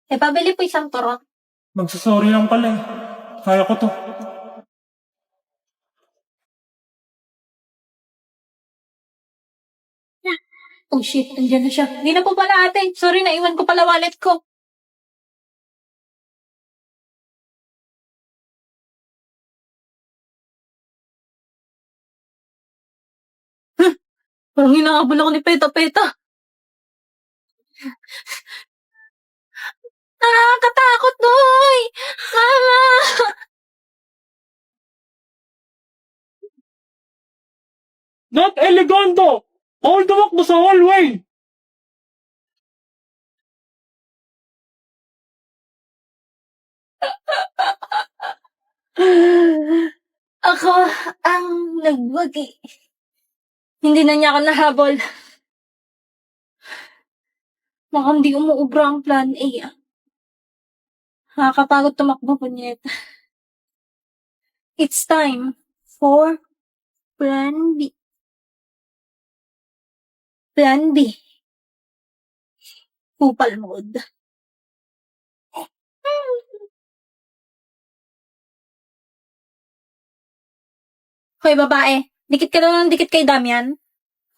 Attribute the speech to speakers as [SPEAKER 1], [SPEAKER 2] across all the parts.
[SPEAKER 1] Pabili po isang turok.
[SPEAKER 2] Magsasorry lang pala eh. Kaya ko to.
[SPEAKER 1] Oh shit, nandiyan na siya. Hindi na po pala ate. Sorry, naiwan ko pala wallet ko. Parang hinahabol ako ni Peta Peta. Nakakatakot, Doy! Mama!
[SPEAKER 2] Not elegando! All tumakbo sa hallway!
[SPEAKER 1] Ako ang nagwagi. Hindi na niya ako nahabol. Mukhang di umuubra ang plan A. Nakakapagod tumakbo, punyeta. It's time for Plan B. Plan B. Kupal mode. Hoy, babae. Dikit ka lang ng dikit kay Damian.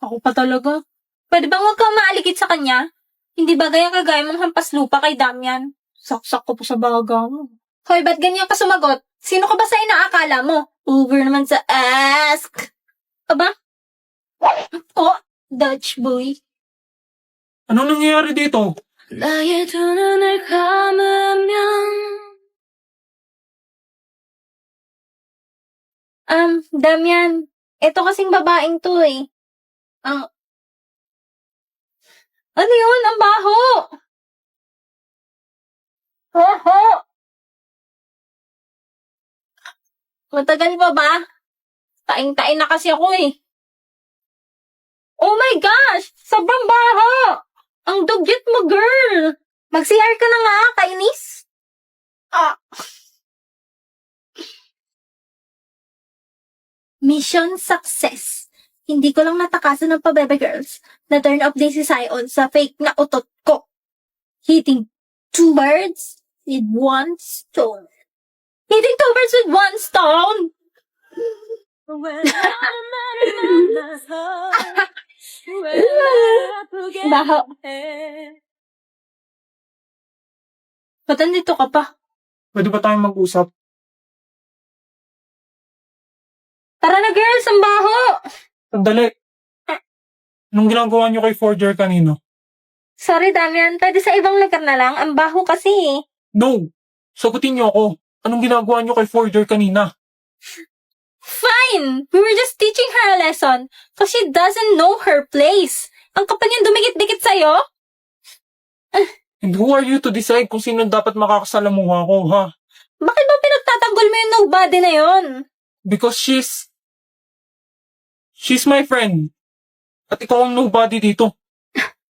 [SPEAKER 1] Ako pa talaga. Pwede bang huwag kang maalikit sa kanya? Hindi ba gaya kagaya mong hampas lupa kay Damian? Saksak ko po sa baga mo. Hoy, ba't ganyan ka sumagot? Sino ka ba sa inaakala mo? Over naman sa ask. Aba? Oh, Dutch boy.
[SPEAKER 2] Ano nangyayari dito?
[SPEAKER 1] 나의 두 눈을 감으면 Damian, eto kasing babaeng to eh. Ano yun? Ang baho! Hoho! Matagal pa ba? Taing-tain na kasi ako eh. Oh my gosh! Sobrang baho! Ang dugyot mo, girl! Mag-CR ka na nga, kainis! Mission success. Hindi ko lang natakasan ng pabebe girls na turn off din si Sion sa fake na utot ko. Hitting 2 birds with 1 stone. Hitting 2 birds with 1 stone? Baho. Ba't nandito ka pa?
[SPEAKER 2] Pwede ba tayong mag-usap?
[SPEAKER 1] Tara na girls, ang baho!
[SPEAKER 2] Sandali. Anong ginagawa niyo kay Forger kanino?
[SPEAKER 1] Sorry Damian, pwede sa ibang lugar na lang, ang baho kasi eh.
[SPEAKER 2] No! Sagutin niyo ako. Anong ginagawa niyo kay Forger kanina?
[SPEAKER 1] Fine! We were just teaching her a lesson because she doesn't know her place. Ang kapal niyang dumikit-dikit sa'yo?
[SPEAKER 2] And who are you to decide kung sino dapat makakasalamuha ko, ha?
[SPEAKER 1] Bakit ba pinagtatanggol mo yung nobody na yon?
[SPEAKER 2] Because she's my friend. At ikaw ang nobody dito.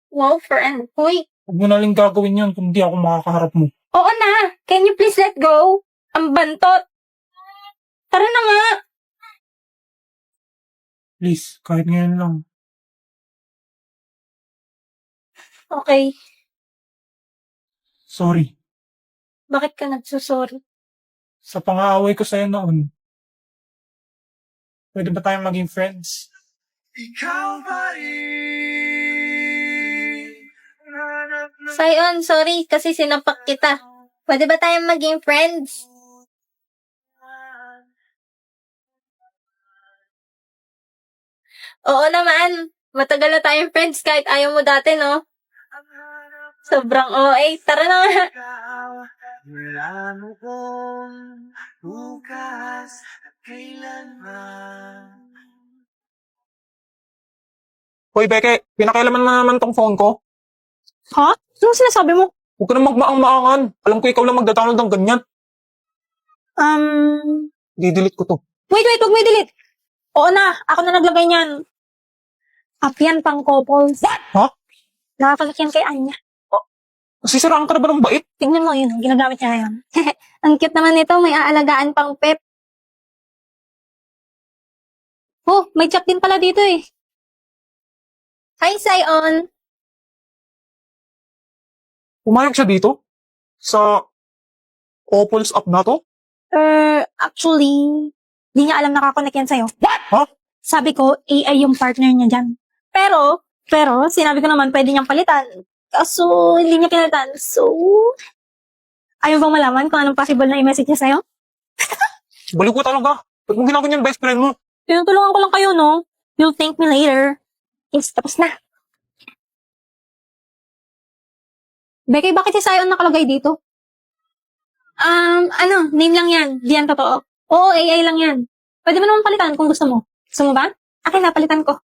[SPEAKER 1] Wow, friend. Hoy.
[SPEAKER 2] Huwag mo na lang gagawin yan kung di ako makakaharap mo.
[SPEAKER 1] Oo na. Can you please let go? Ang bantot. Tara na nga.
[SPEAKER 2] Please, kahit ngayon lang.
[SPEAKER 1] Okay.
[SPEAKER 2] Sorry.
[SPEAKER 1] Bakit ka nagsusorry?
[SPEAKER 2] Sa pang-aaway ko sa'yo noon. Pwede ba tayong maging friends?
[SPEAKER 1] Sion, sorry kasi sinampak kita. Pwede ba tayong maging friends? Oo naman. Matagal na tayong friends kahit ayaw mo dati, no? Sobrang OA. Tara na nga.
[SPEAKER 2] Hoy, Beke, pinakailaman mo naman tong phone ko.
[SPEAKER 1] Ha? Anong sinasabi mo?
[SPEAKER 2] Huwag ka na magmaang-maangan. Alam ko ikaw lang magda-download ng ganyan. Di-delete ko to.
[SPEAKER 1] Wait, huwag mo i-delete. Oo na, ako na naglagay niyan. App yan pang couples.
[SPEAKER 2] Ha?
[SPEAKER 1] Nakakasakyan kay Anya.
[SPEAKER 2] Sisiraan ka na ba ng bait?
[SPEAKER 1] Tingnan mo yun, ginagamit niya ngayon. Ang cute naman nito, may aalagaan pang pet. Oh, may chat din pala dito eh. Hi, Sion.
[SPEAKER 2] Pumayag siya dito? Sa Opals app na to?
[SPEAKER 1] Actually, di niya alam nakakonect yan sa'yo.
[SPEAKER 2] Ha?
[SPEAKER 1] Sabi ko, AI yung partner niya dyan. Pero, sinabi ko naman, pwede niyang palitan. Kaso, hindi niya pinalitan. So, ayaw bang malaman kung anong possible na i-message niya sa'yo?
[SPEAKER 2] Baliw ko talaga. Ba't mo ginagawa niyan best friend mo?
[SPEAKER 1] Tinutulungan ko lang kayo, no? You'll thank me later. Yes, tapos na. Becky, bakit si Sion nakalagay dito? Name lang yan. Di yan totoo. Oo, AI lang yan. Pwede mo naman palitan kung gusto mo. Gusto mo ba? Akin na, palitan ko.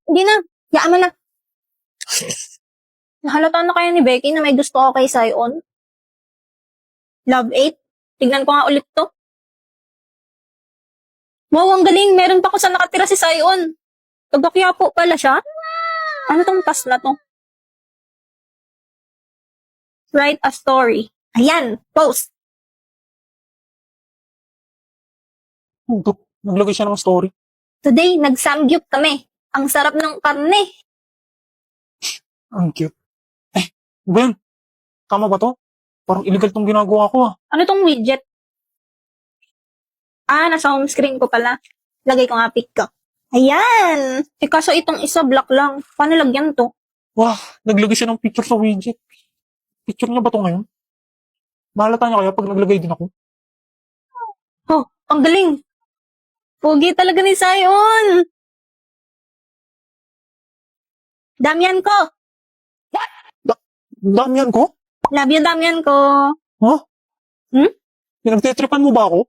[SPEAKER 1] Di na. Yaan mo na. Nahalata na kaya ni Becky na may gusto ko kay Sion? Love 8? Tignan ko nga ulit to. Wow, ang galing. Meron pa kung saan nakatira si Sion. Taga-Quiapo pala siya. Ano tong task na to? Write a story. Ayan, post.
[SPEAKER 2] Naglagay siya ng story.
[SPEAKER 1] Today, nagsamgyup kami. Ang sarap ng karne.
[SPEAKER 2] Ang cute. Ben, tama ba to? Parang illegal tong ginagawa ko ah.
[SPEAKER 1] Ano tong widget? Nasa home screen ko pala. Lagay ko nga pic ko. Ayan! Kaso itong isa black lang. Paano lagyan to?
[SPEAKER 2] Wah, naglagay siya ng picture sa widget. Picture niya ba to ngayon? Mahalata niya kaya pag naglagay din ako?
[SPEAKER 1] Oh, ang galing! Pogi talaga ni Sion! Damian ko!
[SPEAKER 2] Damian ko?
[SPEAKER 1] Love you, Damian ko!
[SPEAKER 2] Ha?
[SPEAKER 1] Hmm?
[SPEAKER 2] Pinagtitripan mo ba ako?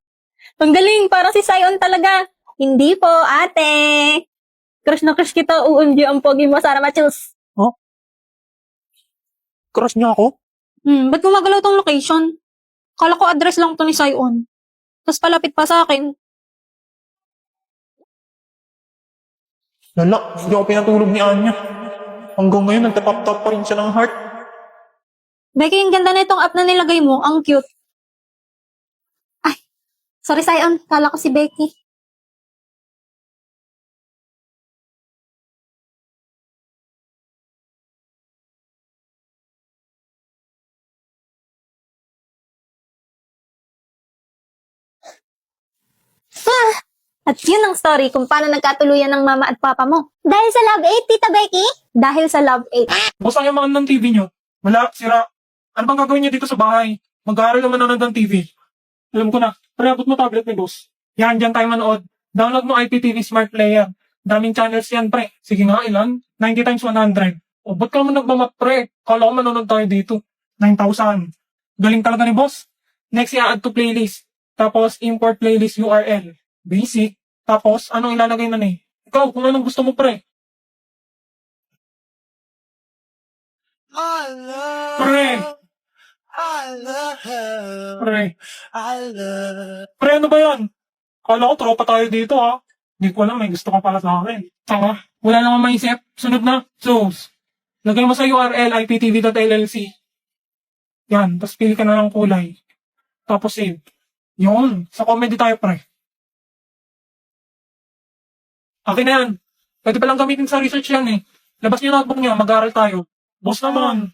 [SPEAKER 1] Ang galing! Para si Sion talaga! Hindi po, ate! Crush na crush kita, UMG ang pogi mo, Sarah Machus!
[SPEAKER 2] Crush niya ako?
[SPEAKER 1] Ba't gumagalaw tong location? Kala ko address lang to ni Sion. Tapos palapit pa sa akin.
[SPEAKER 2] Lala, hindi ako pinatulog ni Anya. Hanggang ngayon, nagtatap-tap pa rin siya ng heart.
[SPEAKER 1] Becky, ang ganda na itong app na nilagay mo. Ang cute. Ay, sorry Sion. Kala ko si Becky. At yun ang story kung paano nagkatuluyan ng mama at papa mo. Dahil sa Love 8, Tita Becky? Dahil sa Love 8.
[SPEAKER 2] Basta yung mga ng TV niyo. Wala, sira. Ano bang gagawin niyo dito sa bahay? Mag-aaral naman nanonood ng TV. Alam ko na. Parabot mo tablet ni boss. Yan, dyan tayo manood. Download mo IPTV Smart Player. Daming channels yan, pre. Sige nga, ilan? 90 times 100. O, ba't ka naman nagmamat, pre? Kala ko manonood tayo dito. 9,000. Galing talaga ni boss. Next, i-add to playlist. Tapos, import playlist URL. Basic. Tapos, anong ilalagay na eh? Ikaw, kung anong gusto mo, pre.
[SPEAKER 3] I love,
[SPEAKER 2] Pre.
[SPEAKER 3] I love,
[SPEAKER 2] Pre.
[SPEAKER 3] I love.
[SPEAKER 2] Pre, ano ba yan? Kala ko tropa tayo dito, ha? Hindi ko alam, may gusto ka pala sa akin. Tama. Wala naman maisip. Sunod na. Choose. Lagay mo sa URL, iptv.llc. Yan. Tapos pili ka na ng kulay. Tapos save. Yun. Sa comedy tayo, pre. Akin na yan. Pwede palang gamitin sa research yan eh. Labas niyo notebook niya, mag-aaral tayo. Boss naman.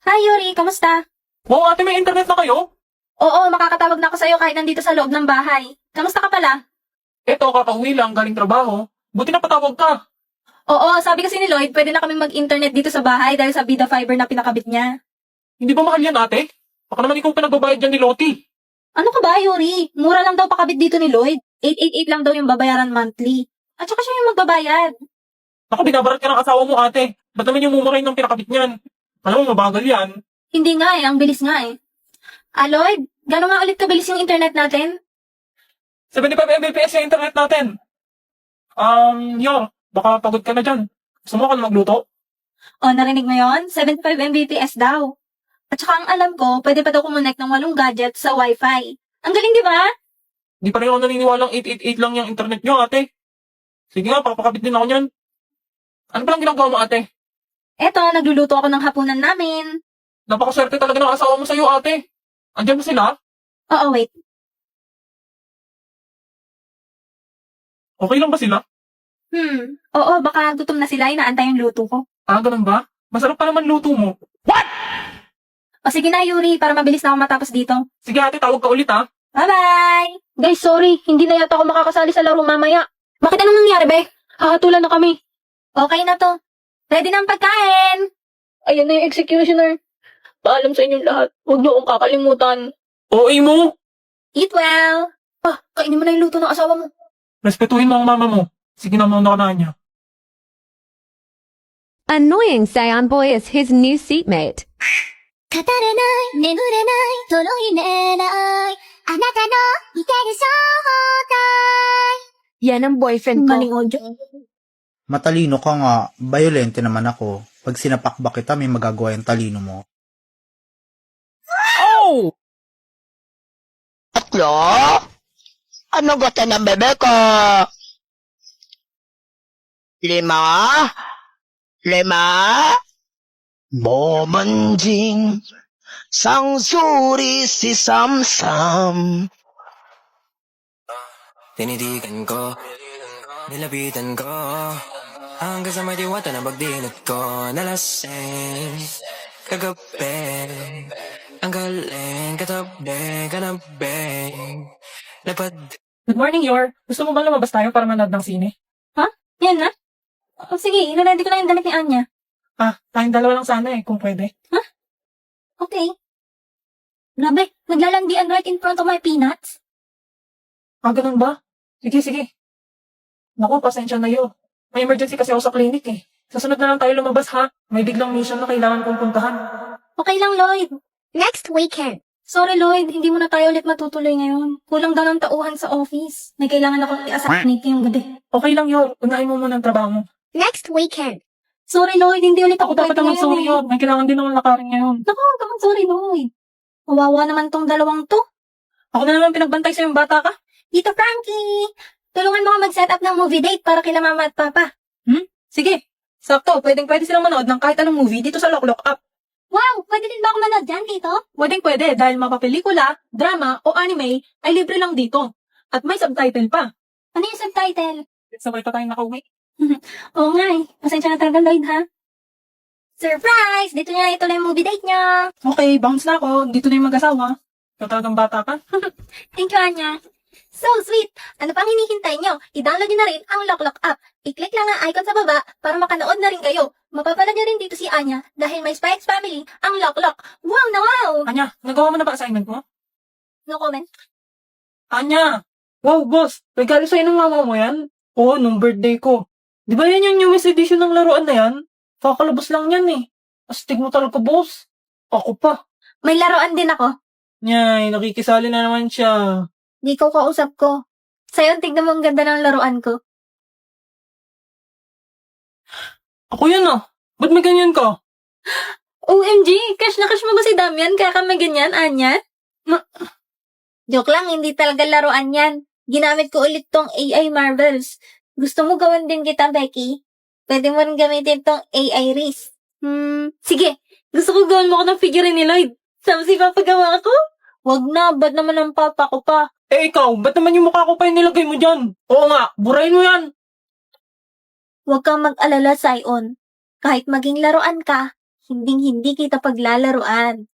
[SPEAKER 1] Hi Yuri, kamusta?
[SPEAKER 2] Wow, ate, may internet na kayo?
[SPEAKER 1] Oo, makakatawag na ako sa'yo kahit nandito sa loob ng bahay. Kamusta ka pala?
[SPEAKER 2] Eto, kakauwi lang, galing trabaho. Buti na patawag ka.
[SPEAKER 1] Oo, sabi kasi ni Lloyd, pwede na kami mag-internet dito sa bahay dahil sa Vida Fiber na pinakabit niya.
[SPEAKER 2] Hindi ba mahal yan, ate? Baka naman ikaw pinagbabayad dyan ni Loti.
[SPEAKER 1] Ano ka ba, Yuri? Mura lang daw pakabit dito ni Lloyd. 888 lang daw yung babayaran monthly. At saka siya yung magbabayad.
[SPEAKER 2] Ako, binabarat ka ng asawa mo, ate. Ba't naman yung mumurahin ng pinakabit niyan? Alam mo, mabagal yan.
[SPEAKER 1] Hindi nga eh, ang bilis nga eh. Lloyd, gano'n nga ulit kabilis yung internet natin?
[SPEAKER 2] 75 Mbps yung internet natin. Baka pagod ka na dyan. Gusto mo ako na magluto?
[SPEAKER 1] O, narinig mo yon? 75 Mbps daw. At saka ang alam ko, pwede pa daw kumonect ng 8 gadgets sa Wi-Fi. Ang galing, di ba?
[SPEAKER 2] Di pa rin ako naniniwalang 888 lang yung internet nyo, ate. Sige nga, papakabit din ako niyan. Ano palang ginagawa mo, ate?
[SPEAKER 1] Eto, nagluluto ako ng hapunan namin.
[SPEAKER 2] Napakaswerte talaga ng asawa mo sa'yo, ate. Andiyan ba sila?
[SPEAKER 1] Oo, wait.
[SPEAKER 2] Okay lang ba sila?
[SPEAKER 1] Oo, baka gutom na sila, inaantay yung luto ko.
[SPEAKER 2] Ganun ba? Masarap pa naman luto mo.
[SPEAKER 1] O O sige na, Yuri, para mabilis na ako matapos dito.
[SPEAKER 2] Sige ate, tawag ka ulit ha.
[SPEAKER 1] Bye-bye! Guys, sorry. Hindi na yata ako makakasali sa laro mamaya. Bakit anong nangyari, be?
[SPEAKER 2] Hahatulan na kami.
[SPEAKER 1] Okay na to. Ready na ang pagkain.
[SPEAKER 4] Ayan na yung executioner. Paalam sa inyong lahat. Huwag niyo akong kakalimutan.
[SPEAKER 2] OA mo.
[SPEAKER 1] Eat well. Kainin mo na yung luto ng asawa mo.
[SPEAKER 2] Respetuhin mo ang mama mo. Sige na, mauna ka na niya.
[SPEAKER 5] Annoying Saiyan Boy is his new seatmate.
[SPEAKER 6] 語れない眠れないとろい寝ないあなたのいてる正体
[SPEAKER 5] Yan ang boyfriend ko.
[SPEAKER 1] Galing audio.
[SPEAKER 7] Matalino ka nga, violente naman ako. Pag sinapak ba kita, may magagawa yung talino mo.
[SPEAKER 3] Oh! Atlo? Ano gusto ng bebe ko? 5? 我们经上树的是sam sam
[SPEAKER 8] Tinitigan ko, nilapitan ko, hanggang sa may diwata na pagdinat ko, nalasing, kagabi, ang galing, katabi, lapad.
[SPEAKER 2] Good morning, Yor. Gusto mo ba lumabas tayo para manood ng sine?
[SPEAKER 1] Yan na. Sige, ilalandi ko na yung damit ni Anya.
[SPEAKER 2] Tayong dalawa lang sana kung pwede.
[SPEAKER 1] Okay. Grabe, naglalandian right in front of my peanuts.
[SPEAKER 2] Ganun ba? Sige. Naku, pasensya na yun. May emergency kasi ako sa clinic eh. Sa sunod na lang tayo lumabas ha. May biglang mission na kailangan kong puntahan.
[SPEAKER 1] Okay lang, Lloyd.
[SPEAKER 6] Next weekend
[SPEAKER 1] Sorry, Lloyd. Hindi mo na tayo ulit matutuloy ngayon. Kulang daw ng tauhan sa office. May kailangan akong i-assassinate ngayong gabi.
[SPEAKER 2] Okay lang, Yor. Unahin mo muna ang trabaho mo.
[SPEAKER 6] Next weekend
[SPEAKER 1] Sorry, Lloyd. Hindi ulit
[SPEAKER 2] Ako
[SPEAKER 1] ako
[SPEAKER 2] dapat
[SPEAKER 1] pwede
[SPEAKER 2] naman sorry,
[SPEAKER 1] ngayon.
[SPEAKER 2] Yor. May kailangan din akong lakarin ngayon.
[SPEAKER 1] Naku, huwag ka sorry, Lloyd. Kawawa naman tong dalawang to.
[SPEAKER 2] Ako na naman pinagbantay sa yung bata ka.
[SPEAKER 1] Tito Frankie, tulungan mo mag-set up ng movie date para kila mama at papa.
[SPEAKER 2] Sige. Sakto, pwede silang manood ng kahit anong movie dito sa Lock Lock Up.
[SPEAKER 1] Wow, pwede din ba ako manood dyan, Tito?
[SPEAKER 2] Pwede dahil mapapelikula, drama o anime ay libre lang dito. At may subtitle pa.
[SPEAKER 1] Ano yung subtitle?
[SPEAKER 2] Sabay pa tayong nakauwi.
[SPEAKER 1] Oo nga eh. Pasensya na talaga, Lloyd, ha? Surprise! Dito niya ituloy yung movie date niya.
[SPEAKER 2] Okay, bounce na ako. Dito na yung mag-asawa. Ikaw talagang bata ka.
[SPEAKER 1] Thank you, Anya. So sweet! Ano pang hinihintay nyo? I-download nyo na rin ang Lock Lock app. I-click lang ang icon sa baba para makanood na rin kayo. Mapapala nyo rin dito si Anya dahil may Spikes Family ang Lock Lock. Wow na wow!
[SPEAKER 2] Anya, nagawa mo na ba assignment mo?
[SPEAKER 1] No comment.
[SPEAKER 2] Anya! Wow, boss! Regalo sa'yo ng mama mo yan? Oo, nung birthday ko. Di ba yan yung newest edition ng laruan na yan? Kakalabas lang yan eh. Astig mo talaga, boss. Ako pa.
[SPEAKER 1] May laruan din ako.
[SPEAKER 2] Nyay, nakikisali na naman siya.
[SPEAKER 1] Di ko kausap ko. Sa'yo, tignan mo ang ganda ng laruan ko.
[SPEAKER 2] Ako yan ah. Ba't may ganyan ka?
[SPEAKER 1] OMG! Cash na cash mo ba si Damian kaya ka may ganyan, Anya? Joke lang, hindi talaga laruan yan. Ginamit ko ulit tong AI Marvels. Gusto mo gawin din kita, Becky? Pwede mo rin gamitin tong AI Reese. Sige. Gusto ko gawin mo ko ng figure ni Lloyd. Tapos ipapagawa ko? Wag na, ba't naman ang papa ko pa?
[SPEAKER 2] Ikaw, ba't naman yung mukha ko pa yung nilagay mo dyan? Oo nga, burahin mo yan.
[SPEAKER 1] Huwag kang mag-alala, Sion. Kahit maging laruan ka, hindi kita paglalaruan.